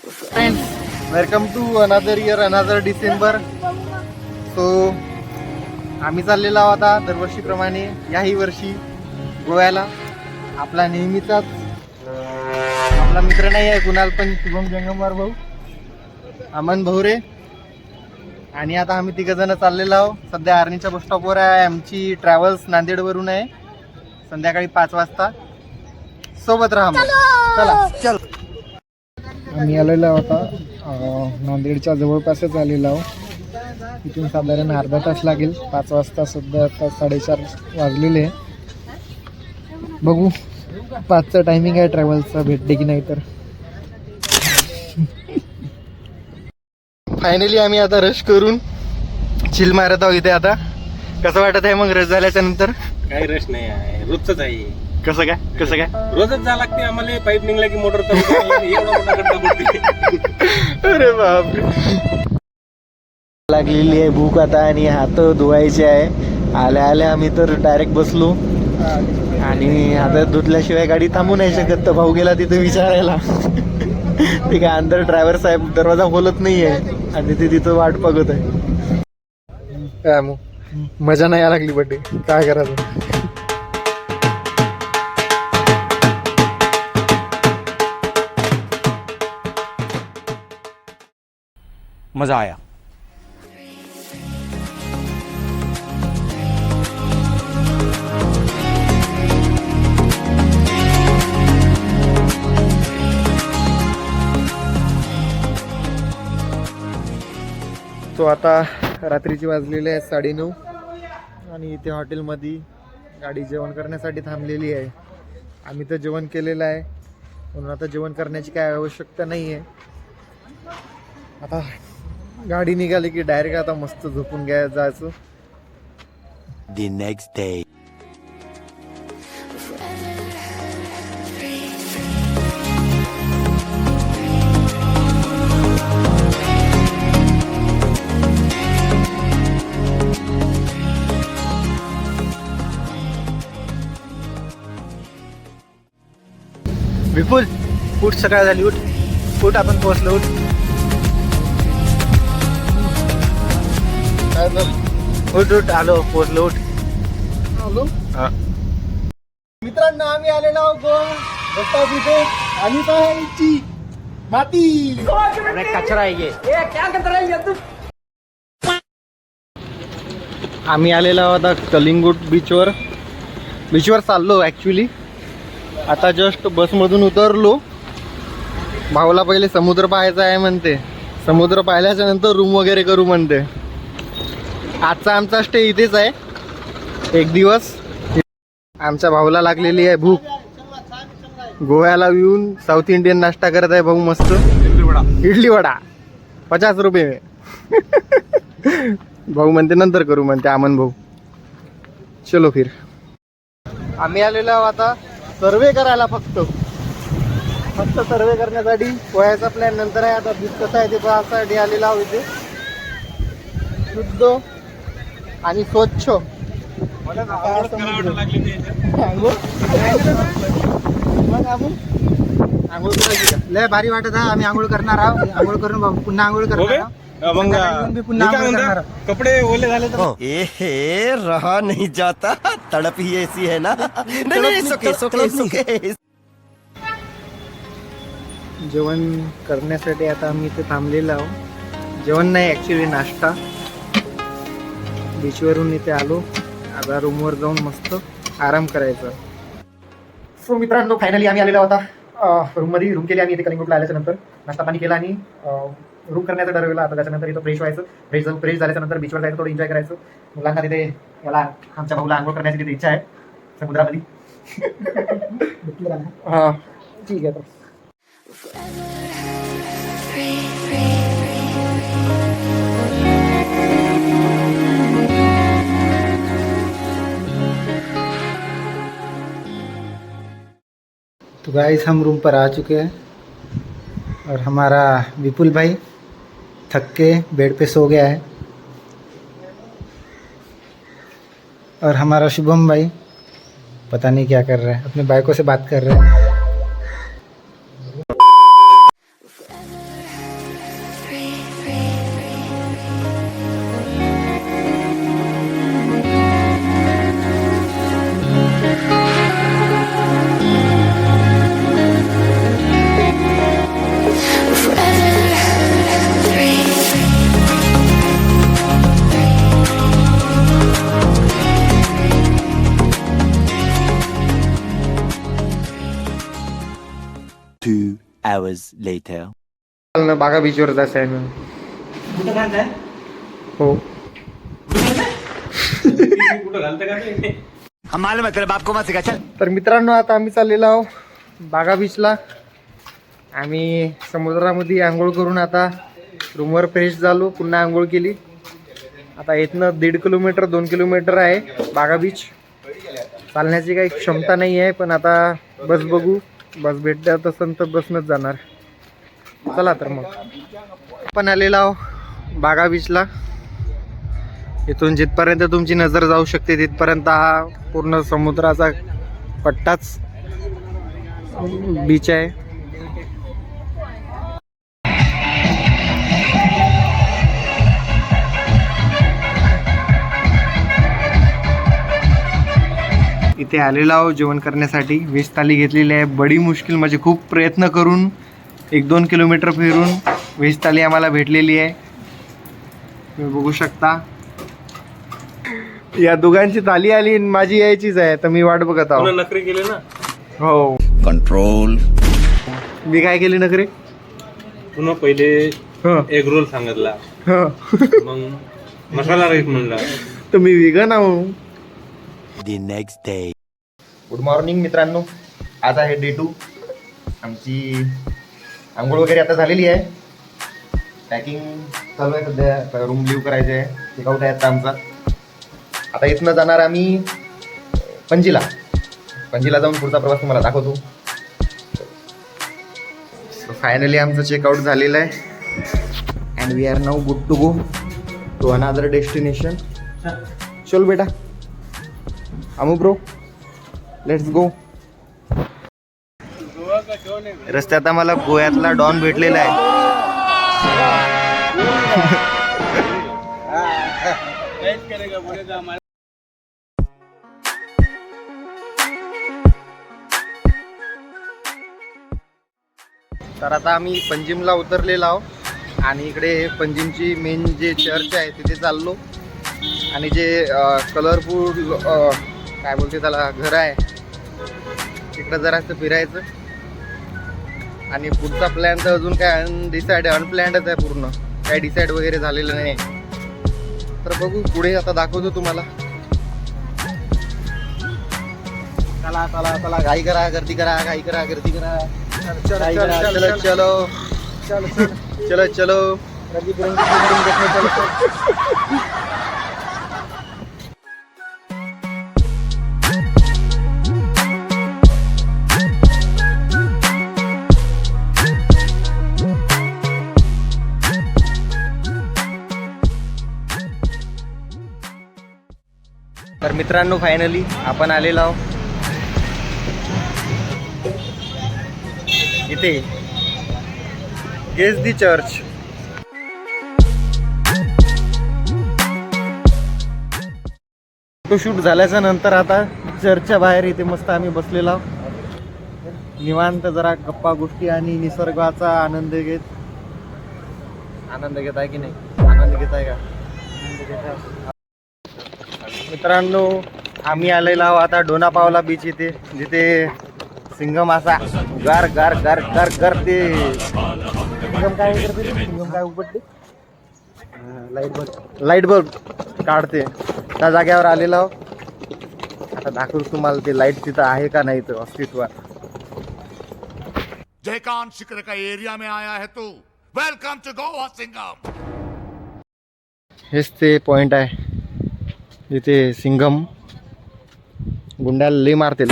Friends, welcome to another year another December. So आम्ही चाललेलो आहोत आता दरवर्षीप्रमाणे याही वर्षी गोव्याला. आपला नेहमीचाच आपला मित्र नाही आहे कुणाल, पण शुभम जंगमवार भाऊ, अमन भवरे आणि आता आम्ही तिघ जण चाललेलो आहोत. सध्या आर्नीच्या बस स्टॉपवर आहे. आमची ट्रॅव्हल्स नांदेडवरून आहे. संध्याकाळी 5 वाजता. सोबत राहा मग. चला चल. आम्ही आलेलो होता नांदेडच्या जवळपासच आलेलो आहोत. इथून साधारण अर्धा तास लागेल. 5 वाजता सध्या आता 4:30 वाजलेले. बघू 5चा टायमिंग आहे ट्रॅव्हल्सचा, भेटते की नाही तर. फायनली आम्ही आता रश करून चिल मारत आहोत इथे. आता कसं वाटत आहे मग रश झाल्याच्या नंतर? काही रश नाही आहे, रोजच आहे. कसं काय रोजच जा लागते आम्हाला. पाईप निघला की मोटर एवढा मोठा गड्डा पडते. अरे बापरे. लागलेली आहे भूक आता आणि हात धुवायचे आहे. आल्या आल्या आम्ही तर डायरेक्ट बसलो आणि आता धुतल्याशिवाय गाडी थांबू नाही शकत. तर भाऊ गेला तिथे विचारायला. ते काय अंदर ड्रायव्हर साहेब दरवाजा खोलत नाहीये आणि ते तिथं वाट बघत आहे. काय मग मजा नाही लागली बड्डे, काय करायचं. मजा आया. तो आता रात्रीची वाजलेली आहे 9:30 आणि इथे हॉटेलमध्ये गाडी जेवण करण्यासाठी थांबलेली आहे. आम्ही तर जेवण केलेलं आहे म्हणून आता जेवण करण्याची काय आवश्यकता नाही आहे. आता गाडी निघाली की डायरेक्ट आता मस्त झोपून जायचं. The next day. विपुल उठ, सकाळ झाली. उठ आपण पोहोचलो. उठ आलो, पोहोचलो. आलो मित्रांनो, आम्ही आलेलो आहोत बस स्टॉप इथे. आणि पाहायची माती कचरा आहे. आम्ही आलेलो आहोत आता कलिंगूट बीचवर चाललो ॲक्च्युली. आता जस्ट बसमधून उतरलो. भाऊला पहिले समुद्र पाहायचा आहे म्हणते. समुद्र पाहिल्याच्या नंतर रूम वगैरे करू म्हणते. आजचा आमचा स्टे इथेच आहे 1 दिवस. आमच्या भाऊला लागलेली आहे भूक. गोव्याला येऊन साऊथ इंडियन नाश्ता करत आहे भाऊ मस्त. इडली वडा 50 रुपये. भाऊ म्हणते नंतर करू म्हणते अमन भाऊ. चलो फिर. आम्ही आलेलो आहोत आता सर्वे करायला. फक्त सर्वे करण्यासाठी पोहायचा प्लॅन नंतर आहे. आता बीच कसं आहे ते पाहण्यासाठी आलेला आहोत इथे. शुद्ध आणि स्वच्छ आंघोळ करायची का? लय भारी वाटत आहे. आम्ही आंघोळ करणार आहोत. आंघोळ करून पुन्हा आंघोळ करणार आहोत. पुन्हा आंघोळ करणार आहोत. कपडे ओले झाले तर ए रहा नहीं जाता, तड़प ही ऐसी है ना. नहीं, सुके. जेवण करण्यासाठी आता आम्ही इथे थांबलेलो आहोत. जेवण नाही ॲक्च्युली नाश्ता. बीचवरून इथे आलो. आता रूमवर जाऊन मस्त आराम करायचा. सो मित्रांनो, फायनली आम्ही आलेलो होता रूममध्ये. रूम केली आम्ही इथे कलिंगूटला आल्याच्या नंतर. नाश्ता पाणी केला आणि रूम करण्याचं ठरवलं. आता त्याच्यानंतर इथं फ्रेश व्हायचं. फ्रेश झाल्याच्या नंतर बीचवर जायचं, थोडं एन्जॉय करायचं. मुलांना तिथे याला आमच्या भाऊला आंघोळ करण्याची तिथे इच्छा आहे समुद्रामध्ये. हां ठीक आहे. तो गाइस हम रूम पर आ चुके हैं और हमारा विपुल भाई थक के बेड पे सो गया है और हमारा शुभम भाई पता नहीं क्या कर रहा है, अपने बाइकों से बात कर रहे हैं। hours later. बागा बीचवर जायचं आहे म्हणून. कुठं घालताय हो कुठं घालतं का ते? हम मालूम है तेरे बाप को मत सिखा चल. तर मित्रांनो आता आम्ही चाललेलो आहो बागा बीचला. आम्ही समुद्रामध्ये आंघोळ करून आता रूमवर फ्रेश झालो, पुन्हा आंघोळ केली. आता इथनं 1.5 किलोमीटर 2 किलोमीटर आहे बागा बीच. चालण्याची काही क्षमता नाही आहे, पण आता बस बघू, बस भेटत असेल तर बसनंच जाणार. चला तर मग आपण आलेलो आहो बागा बीचला. इथून जिथपर्यंत तुमची नजर जाऊ शकते तिथपर्यंत हा पूर्ण समुद्राचा पट्टाच बीच आहे. इथे आलेलो आहो जेवण करण्यासाठी. व्हेज थाली घेतलेली आहे. बडी मुश्किल म्हणजे खूप प्रयत्न करून 1-2 किलोमीटर फिरून व्हेज थाली आम्हाला भेटलेली आहे. तुम्ही बघू शकता या दोघांची थाली आली आणि माझी यायचीच आहे, तर मी वाट बघत आहो. पुन्हा नखरे केले ना. हो Control. मी काय केली नखरे? पुन्हा पहिले हं, एग रोल सांगितला, हं. मग मसाला राईस म्हणला. तर मी वेगन आहो. The next day. Good morning मित्रांनो. आज आहे डे 2. आमची आंघोळ वगैरे आता झालेली आहे. पॅकिंग चालू आहे सध्या. रूम लिव्ह करायचे आहे. चेकआउट आहे आता आमचा. आता इथनं जाणार आम्ही पणजीला जाऊन पुढचा प्रवास तुम्हाला दाखवतो. फायनली आमचं चेकआउट झालेलं आहे and we are now good to go to another destination. चल बेटा अमू ब्रो, लेट्स गो. रस्त्यात आम्हाला गोव्यातला डॉन भेटलेला आहे. तर आता आम्ही पंजिमला उतरलेलो आहो आणि इकडे पंजिमची मेन जे चर्च आहे तिथे चाललो. आणि जे कलरफुल काय बोलते त्याला घर आहे तिकडं जरासं फिरायचं. आणि पुढचा प्लॅन तर अजून काय अनप्लॅन्डच आहे पूर्ण. काय डिसाईड वगैरे झालेलं नाही. तर बघू पुढे आता दाखवतो तुम्हाला. चला चला चला, घाई करा गर्दी करा, घाई करा गर्दी करा. चलो चलो चलो चलो रंगी बिरंगी बिल्डिंग देखने चलो. तर मित्रांनो फायनली आपण आलेलो आहोत इथे गेस दी चर्च. फोटोशूट झाल्याच्या नंतर आता चर्चच्या बाहेर इथे मस्त आम्ही बसलेलो आहोत निवांत, जरा गप्पा गोष्टी आणि निसर्गाचा आनंद घेत आहे की नाही? आनंद घेत आहे का मित्रांनो? आम्ही आलेलो आहोत आता डोनापावला बीच इथे, जिथे सिंगम असा गार गार गार गार गार ते सिंगम काय करते, सिंगम काय उपटते, लाईट बल्ब काढते. त्या जागेवर आलेलो आहोत. आता दाखवतो तुम्हाला ते लाईट तिथं आहे का नाही तर अस्तित्वात. जयकांत शिखर का एरिया में आया है तू. Welcome to Goa Singham. हेच ते पॉइंट आहे जिथे सिंगम गुंड्याला लई मारते.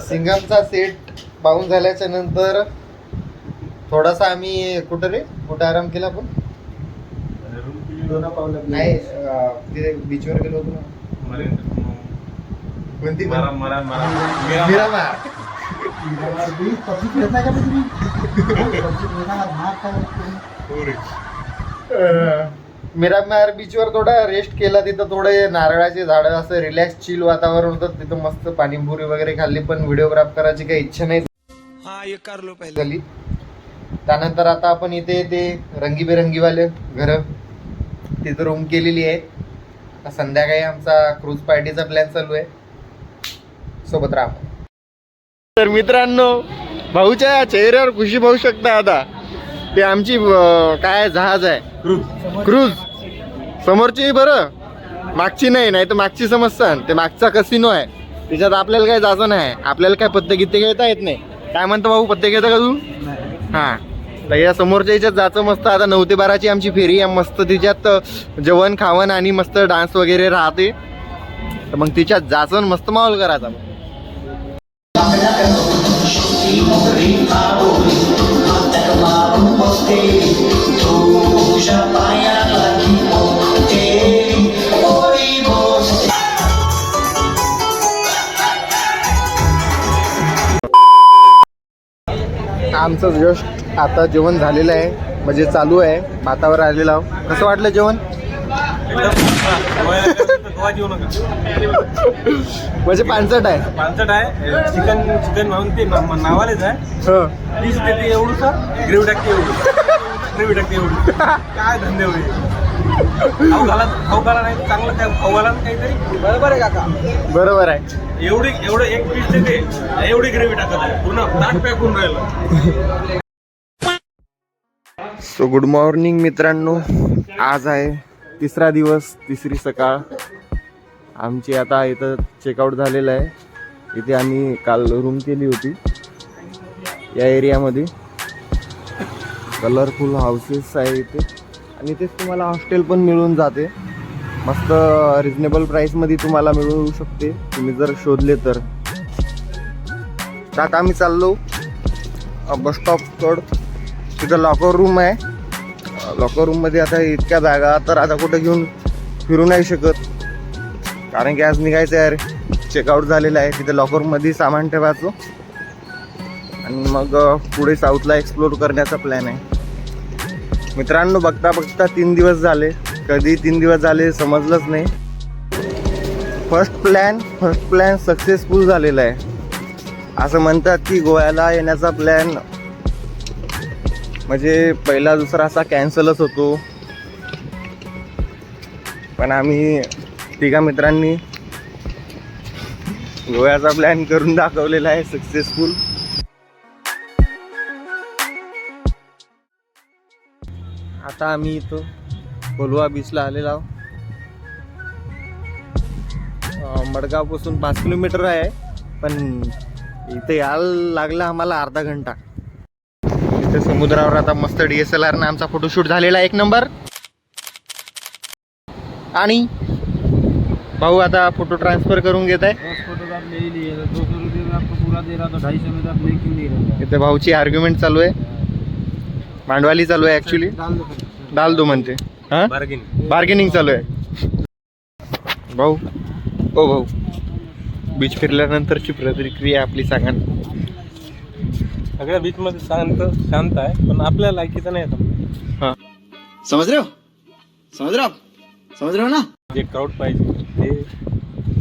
सिंगमचा सेट पाहून झाल्याच्या नंतर थोडासा आम्ही कुठं आराम केला. पण नाही ते बीचवर गेलो होतो ना. कोणती मिरामार बीचवर थोडा रेस्ट केला. तिथं थोडे नारळाचे झाडं, असं रिलॅक्स चिल वातावरण होतं. तिथं मस्त पाणीपुरी वगैरे खाल्ली, पण व्हिडिओग्राफ करायची काही इच्छा नाही झाली. त्यानंतर आता आपण इथे ते रंगीबेरंगीवाले घरं तिथं रूम केलेली आहे. संध्याकाळी आमचा क्रूज पार्टीचा प्लॅन चालू आहे. सोबत राहा. तर मित्रांनो भाऊच्या चेहऱ्यावर खुशी पाहू शकता आता. ते आमची काय जहाज आहे, क्रूज. समोरची बरं, मागची नाही तर मागची समजतात. ते मागचा कसिनो आहे, त्याच्यात आपल्याला काय जायचं नाही. आपल्याला काय पत्ते गित्ते घेता येत नाही. काय म्हणतो भाऊ, पत्ते घेता का तू? हा. तर या समोरच्या याच्यात जायचं मस्त. आता 9 ते 12ची आमची फेरी आहे मस्त. तिच्यात जेवण खावण आणि मस्त डान्स वगैरे राहते. तर मग तिच्यात जायचं मस्त माहोल करायचा. आमचं जस्ट आता जेवण झालेलं आहे, म्हणजे चालू आहे, भातावर आलेलं आहो. कसं वाटलं जेवण? म्हणजे पानसट आहे. पानसट आहे. चिकन म्हणून ते नावालेच आहे. पीस देते एवढं, ग्रेव्ही टाकते एवढी. काय धंदे एवढे खाऊ घाला नाही चांगलं, काय खाऊ घाला काहीतरी. बरोबर आहे काका, बरोबर आहे. एवढं एक पीस देते, एवढी ग्रेव्ही टाकत आहे, पूर्ण ताट पॅक होऊन राहिलं. सो गुड मॉर्निंग मित्रांनो. आज आहे तिसरा दिवस, तिसरी सकाळ. आमची आता इथं चेकआउट झालेलं आहे. इथे आम्ही काल रूम केली होती या एरियामध्ये. कलरफुल हाऊसेस आहे इथे आणि तेच तुम्हाला हॉस्टेल पण मिळून जाते. मस्त रिजनेबल प्राईसमध्ये तुम्हाला मिळू शकते तुम्ही जर शोधले तर. आता आम्ही चाललो बस स्टॉपकडं. तिथं लॉकर रूम आहे. लॉकर रूममध्ये आता इतक्या जागा तर आता कुठं घेऊन फिरू नाही शकत, कारण की आज निघायचं आहे. चेकआउट झालेलं आहे. तिथे लॉकरमध्ये सामान ठेवायचं आणि मग पुढे साऊथला एक्सप्लोर करण्याचा प्लॅन आहे. मित्रांनो, बघता 3 दिवस झाले. कधी 3 दिवस झाले समजलंच नाही. फर्स्ट प्लॅन सक्सेसफुल झालेला आहे. असं म्हणतात की गोव्याला येण्याचा प्लॅन म्हणजे पहिला दुसरा असा कॅन्सलच होतो, पण आम्ही तिघा मित्रांनी गोव्याचा प्लॅन करून दाखवलेला आहे सक्सेसफुल. आता आम्ही इथं कोलवा बीचला आलेलो आहोत. मडगावपासून 5 किलोमीटर आहे, पण इथे यायला लागला आम्हाला अर्धा घंटा. इथे समुद्रावर आता मस्त DSLR ने आमचा फोटोशूट झालेला 1 नंबर. आणि भाऊ आता फोटो ट्रान्सफर करून घेत आहे. इथे भाऊची आर्ग्युमेंट चालू आहे, भांडवाली चालू आहे. ऍक्च्युली डाल दो म्हणते. हा, बार्गेनिंग चालू आहे. भाऊ भाऊ, बीच फिरल्यानंतरची प्रतिक्रिया आपली सांगा. सगळ्या बीच मध्ये शांत आहे, पण आपल्या लायकीचं नाही आता. हा, समझ रहे हो ना. जे क्राऊड पाहिजे ते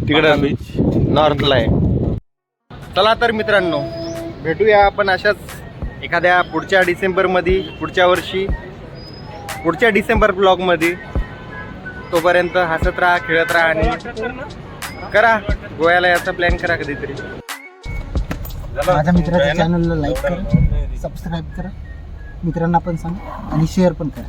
तिकडं बीच नॉर्थला आहे. चला तर मित्रांनो, भेटूया आपण अशाच एखाद्या पुढच्या डिसेंबरमध्ये, पुढच्या डिसेंबर ब्लॉगमध्ये. तोपर्यंत हसत राहा, खेळत राहा आणि करा गोव्याला याचा प्लॅन करा कधीतरी. माझ्या मित्राच्या चॅनलला लाईक करा, सबस्क्राईब करा, मित्रांना पण सांगा आणि शेअर पण करा.